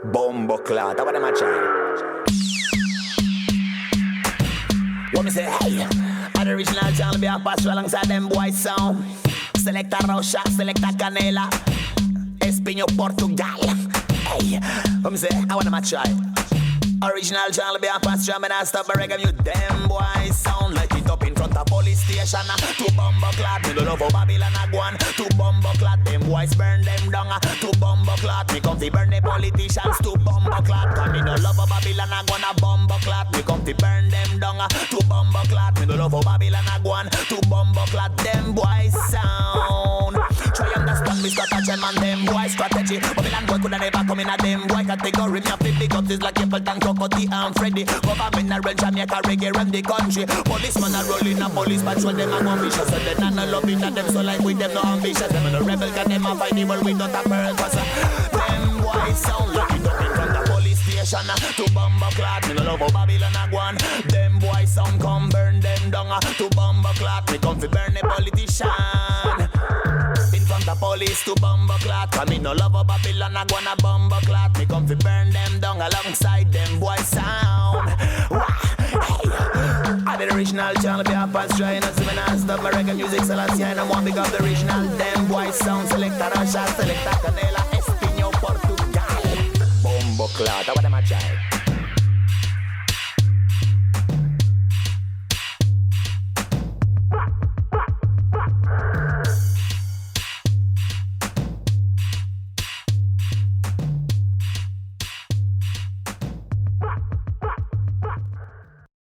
Dubplat, what am I trying? What me say, hey, I'm the original Charly be a pass alongside them boys sound. Selecta Rocha, selecta Canela, Espinho Portugal. Hey, what me say, I wanna try. Original Charly be a pass drum and I stop a reggae mute. Them boys sound like it up in front of police station. To Dubplat, me don't love how Babylon a gone. To Dubplat, them boys burn them down. To Dubplat, me come to burn the politicians. To Dubplat, cause me no love how Babylon a gone. A Dubplat, me come to burn them down. To Dubplat, me no love how Babylon a gone. To Dubplat, them boys sound. Try understand me strategy, man, them boys strategy. Babylon boy coulda never come in a them boy category. Me a flip the guns is like Appleton, Crocodile and Freddy. Government a run Jamaica reggae run the country. Policeman a roll in a police patrol, them a ambitious. So they not no love it at them, so like with them no ambitious. Them a no rebel, cause them a fight the world without a purpose. Them boys sound like it up in front of police station. To Dubplat, me no love how Babylon a gone. Them boys sound come burn them down. To Dubplat, me come fi burn the politician. The police to Dubplat, cause me no love a Babylon a gonna Dubplat. Me come fi burn them down alongside them boys sound. Hey, I the original Charly be a pass trying to see me not stop my reggae music. So last year I want to become the original. Them boys sound selecta Rocha, selecta Canela, Espinho Portugal. Dubplat, what am I trying?